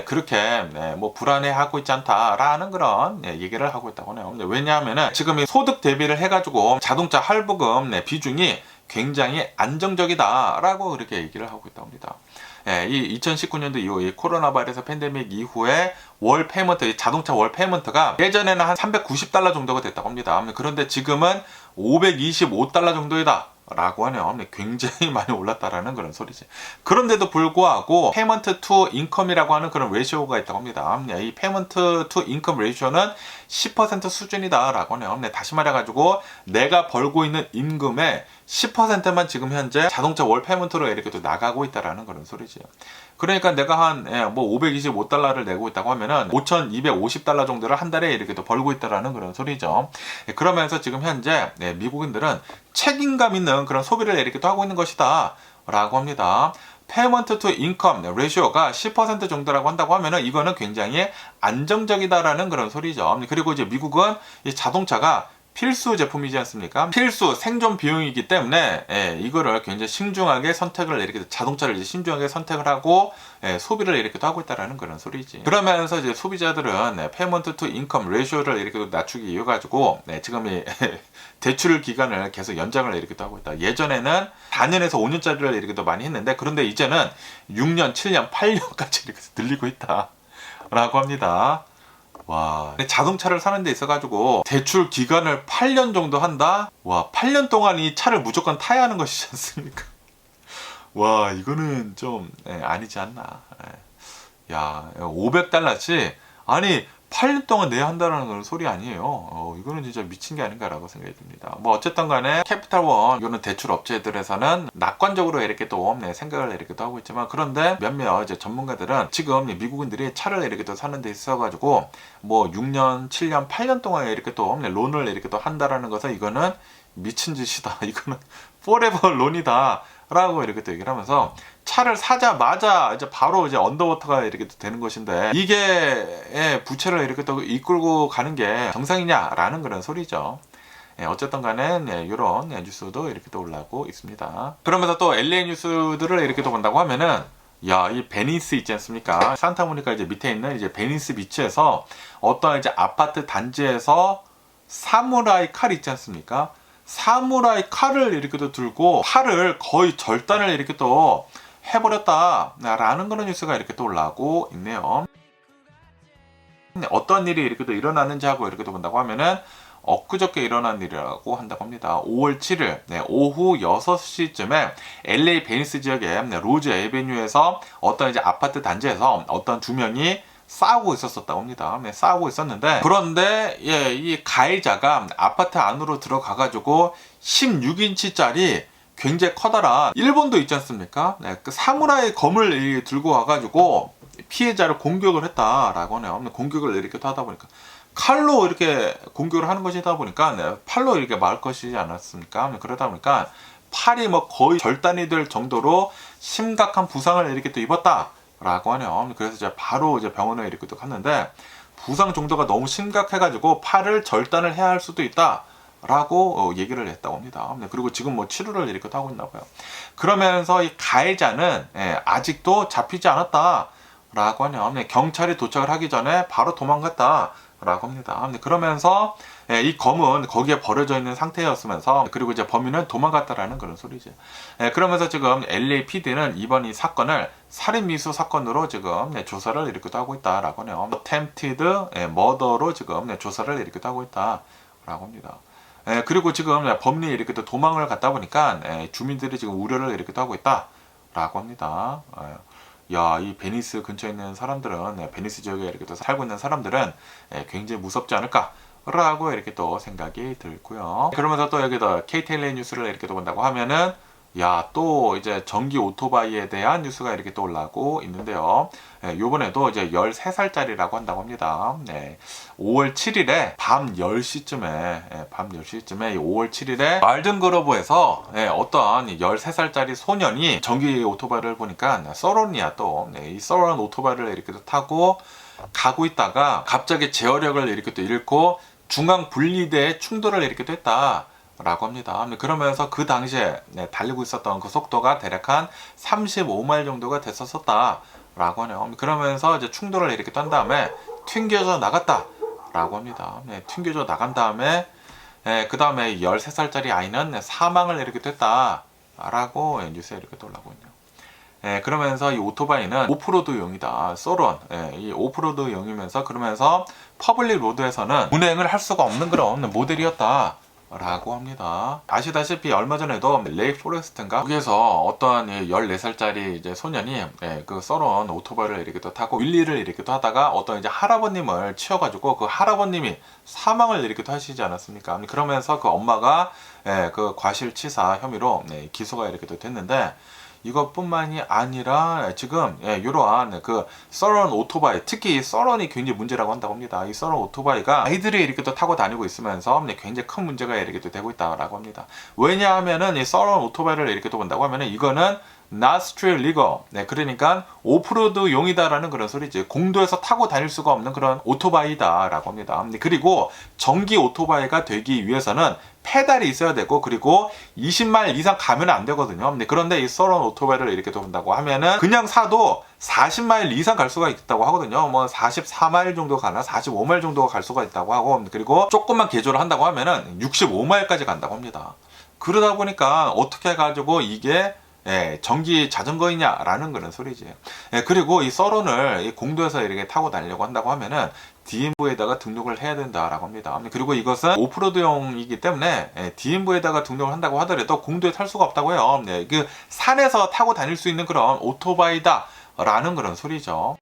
그렇게 뭐 불안해하고 있지 않다라는 그런 얘기를 하고 있다고 해요. 왜냐하면은 지금 이 소득 대비를 해가지고 자동차 할부금 비중이 굉장히 안정적이다라고 그렇게 얘기를 하고 있다고 합니다. 이 2019년도 이후 이 코로나 바이러스 팬데믹 이후에 월 페이먼트, 자동차 월 페이먼트가 예전에는 한 $390 정도가 됐다고 합니다. 그런데 지금은 $525 정도이다. 라고 하네요. 굉장히 많이 올랐다라는 그런 소리지. 그런데도 불구하고 페이먼트 투 인컴이라고 하는 그런 레이쇼가 있다고 합니다. 이 페이먼트 투 인컴 레이쇼는 10% 수준이다라고 하네요. 다시 말해가지고 내가 벌고 있는 임금의 10%만 지금 현재 자동차 월 페이먼트로 이렇게 또 나가고 있다라는 그런 소리지. 그러니까 내가 한 뭐 $525를 내고 있다고 하면은 $5,250 정도를 한 달에 이렇게 또 벌고 있다라는 그런 소리죠. 그러면서 지금 현재 미국인들은 책임감 있는 그런 소비를 이렇게 또 하고 있는 것이다 라고 합니다. 페이먼트 투 인컴 레시오가 10% 정도라고 한다고 하면은 이거는 굉장히 안정적이다라는 그런 소리죠. 그리고 이제 미국은 이 자동차가 필수 제품이지 않습니까? 필수 생존 비용이기 때문에 이거를 굉장히 신중하게 선택을 이렇게 자동차를 이제 신중하게 선택을 하고 소비를 이렇게 또 하고 있다라는 그런 소리지. 그러면서 이제 소비자들은 페이먼트 투 인컴 레이쇼를 이렇게 낮추기 위해 가지고 지금 이 대출 기간을 계속 연장을 이렇게 또 하고 있다. 예전에는 4년에서 5년짜리를 이렇게 또 많이 했는데 그런데 이제는 6년, 7년, 8년까지 이렇게 늘리고 있다라고 합니다. 와, 자동차를 사는 데 있어가지고 대출 기간을 8년 정도 한다? 와, 8년 동안 이 차를 무조건 타야 하는 것이지 않습니까? 와, 이거는 좀 아니지 않나. 야, 500달러치? 아니, 8년 동안 내야 한다는 건 소리 아니에요. 이거는 진짜 미친 게 아닌가라고 생각이 듭니다. 뭐 어쨌든 간에 캐피탈원 이거는 대출 업체들에서는 낙관적으로 이렇게 또 생각을 이렇게 또 하고 있지만 그런데 몇몇 이제 전문가들은 지금 미국인들이 차를 이렇게 또 사는 데 있어 가지고 뭐 6년, 7년, 8년 동안 이렇게 또 론을 이렇게 또 한다라는 것은 이거는 미친 짓이다. 이거는 포레버 론이다. 라고 이렇게 또 얘기를 하면서 차를 사자마자 이제 바로 이제 언더워터가 이렇게 또 되는 것인데 이게 부채를 이렇게 또 이끌고 가는 게 정상이냐라는 그런 소리죠. 어쨌든 간에 이런 뉴스도 이렇게 또 올라오고 있습니다. 그러면서 또 LA 뉴스들을 이렇게 또 본다고 하면은 야, 이 베니스 있지 않습니까? 산타모니카 이제 밑에 있는 이제 베니스 비치에서 어떤 이제 아파트 단지에서 사무라이 칼 있지 않습니까? 사무라이 칼을 이렇게 또 들고 팔을 거의 절단을 이렇게 또 해버렸다라는 그런 뉴스가 이렇게 또 올라오고 있네요. 어떤 일이 이렇게 또 일어났는지 하고 이렇게 또 본다고 하면은 엊그저께 일어난 일이라고 한다고 합니다. 5월 7일 오후 6시쯤에 LA 베니스 지역의 로즈 에베뉴에서 어떤 이제 아파트 단지에서 어떤 두 명이 싸우고 있었다고 합니다. 싸우고 있었는데 그런데 이 가해자가 아파트 안으로 들어가가지고 16인치짜리 굉장히 커다란 일본도 있지 않습니까? 그 사무라이 검을 들고 와가지고 피해자를 공격을 했다라고 하네요. 공격을 이렇게 하다 보니까 칼로 이렇게 공격을 하는 것이다 보니까 팔로 이렇게 막을 것이지 않았습니까? 그러다 보니까 팔이 뭐 거의 절단이 될 정도로 심각한 부상을 이렇게 또 입었다. 라고 하네요. 그래서 이제 바로 이제 병원에 이렇게 또 갔는데 부상 정도가 너무 심각해가지고 팔을 절단을 해야 할 수도 있다. 라고 얘기를 했다고 합니다. 그리고 지금 뭐 치료를 이렇게 하고 있나 봐요. 그러면서 이 가해자는 아직도 잡히지 않았다. 라고 하네요. 경찰이 도착을 하기 전에 바로 도망갔다. 라고 합니다. 그러면서 이 검은 거기에 버려져 있는 상태였으면서 그리고 이제 범인은 도망갔다라는 그런 소리죠. 그러면서 지금 LAPD는 이번 이 사건을 살인미수 사건으로 지금 조사를 이렇게 하고 있다라고 하네요. attempted murder로 지금 조사를 이렇게 하고 있다라고 합니다. 그리고 지금 범인이 이렇게 또 도망을 갔다 보니까 주민들이 지금 우려를 이렇게 하고 있다라고 합니다. 야, 이 베니스 근처에 있는 사람들은 베니스 지역에 이렇게 또 살고 있는 사람들은 굉장히 무섭지 않을까? 라고 이렇게 또 생각이 들고요. 그러면서 또 여기다 KTLA 뉴스를 이렇게 또 본다고 하면은 야, 또 이제 전기 오토바이에 대한 뉴스가 이렇게 또 올라오고 있는데요. 요번에도 이제 13살짜리라고 한다고 합니다. 5월 7일에 밤 10시쯤에, 이 5월 7일에 말든그로브에서 어떤 13살짜리 소년이 전기 오토바이를 보니까 서론이야 또. 이 서론 오토바이를 이렇게 또 타고 가고 있다가 갑자기 제어력을 이렇게 또 잃고 중앙 분리대에 충돌을 이렇게 또 했다. 라고 합니다. 그러면서 그 당시에 달리고 있었던 그 속도가 대략 한 35마일 정도가 됐었다 라고 하네요. 그러면서 이제 충돌을 이렇게 떤 다음에 튕겨져 나갔다 라고 합니다. 튕겨져 나간 다음에 그 다음에 13살짜리 아이는 사망을 이렇게 됐다 라고 뉴스에 이렇게 또 올라오고 있네요. 그러면서 이 오토바이는 오프로드용이다. 소론. 이 오프로드용이면서 그러면서 퍼블릭 로드에서는 운행을 할 수가 없는 그런 모델이었다. 라고 합니다. 아시다시피 얼마 전에도 레이 포레스트인가 거기에서 어떤 14살짜리 이제 소년이 그 썰은 오토바이를 이렇게 또 타고 윌리를 이렇게 또 하다가 어떤 이제 할아버님을 치여가지고 그 할아버님이 사망을 이렇게 또 하시지 않았습니까? 그러면서 그 엄마가 그 과실치사 혐의로 기소가 이렇게 또 됐는데 이것뿐만이 아니라 지금 이러한 그 썰런 오토바이, 특히 이 썰런이 굉장히 문제라고 한다고 합니다. 이 썰런 오토바이가 아이들이 이렇게 또 타고 다니고 있으면서 굉장히 큰 문제가 이렇게 또 되고 있다고 합니다. 왜냐하면은 이 썰런 오토바이를 이렇게 또 본다고 하면은 이거는 not street legal. 네, 그러니까 오프로드용이다라는 그런 소리지. 공도에서 타고 다닐 수가 없는 그런 오토바이다라고 합니다. 그리고 전기 오토바이가 되기 위해서는 페달이 있어야 되고, 그리고 20마일 이상 가면 안 되거든요. 그런데 이 썰런 오토바이를 이렇게 돈다고 하면은 그냥 사도 40마일 이상 갈 수가 있다고 하거든요. 뭐 44마일 정도 가나 45마일 정도가 갈 수가 있다고 하고, 그리고 조금만 개조를 한다고 하면은 65마일까지 간다고 합니다. 그러다 보니까 어떻게 해가지고 이게 전기 자전거이냐라는 그런 소리지. 그리고 이 썰런을 이 공도에서 이렇게 타고 다니려고 한다고 하면은 DMV에다가 등록을 해야 된다라고 합니다. 그리고 이것은 오프로드용이기 때문에 DMV에다가 등록을 한다고 하더라도 공도에 탈 수가 없다고 해요. 그 산에서 타고 다닐 수 있는 그런 오토바이다라는 그런 소리죠.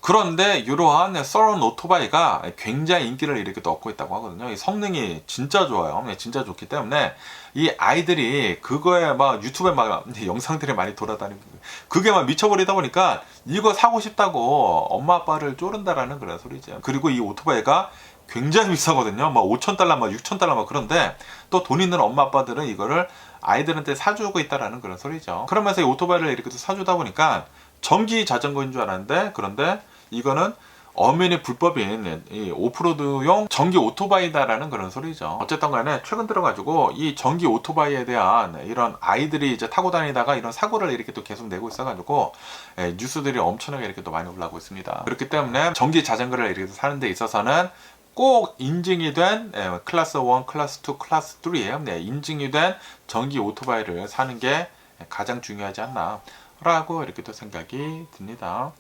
그런데 이러한 썰런 오토바이가 굉장히 인기를 이렇게 또 얻고 있다고 하거든요. 이 성능이 진짜 좋아요. 진짜 좋기 때문에 이 아이들이 그거에 막 유튜브에 막 영상들이 많이 돌아다니고, 그게 막 미쳐버리다 보니까 이거 사고 싶다고 엄마 아빠를 쪼른다라는 그런 소리죠. 그리고 이 오토바이가 굉장히 비싸거든요. 막 5,000달러, 막 6,000달러 막 그런데 또 돈 있는 엄마 아빠들은 이거를 아이들한테 사주고 있다라는 그런 소리죠. 그러면서 이 오토바이를 이렇게 또 사주다 보니까 전기 자전거인 줄 알았는데, 그런데 이거는 엄연히 불법인 이 오프로드용 전기 오토바이다라는 그런 소리죠. 어쨌든 간에 최근 들어가지고 이 전기 오토바이에 대한 이런 아이들이 이제 타고 다니다가 이런 사고를 이렇게 또 계속 내고 있어가지고 뉴스들이 엄청나게 이렇게 또 많이 올라오고 있습니다. 그렇기 때문에 전기 자전거를 이렇게 사는 데 있어서는 꼭 인증이 된 클래스 1, 클래스 2, 클래스 3에 인증이 된 전기 오토바이를 사는 게 가장 중요하지 않나 라고 이렇게 또 생각이 듭니다.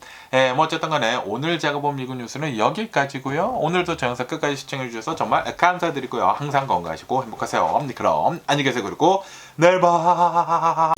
뭐 어쨌든 간에 오늘 제가 본 미국 뉴스는 여기까지고요. 오늘도 저 영상 끝까지 시청해 주셔서 정말 감사드리고요. 항상 건강하시고 행복하세요. 그럼 안녕히 계세요. 그리고 내일 봐.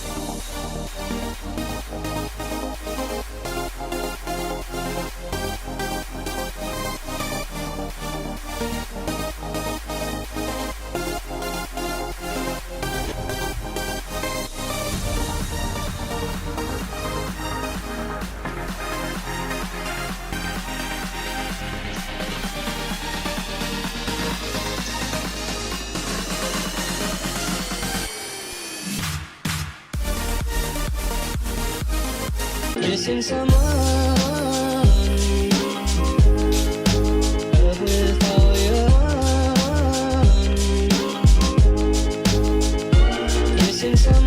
Missing someone with all your heart. Missing someone.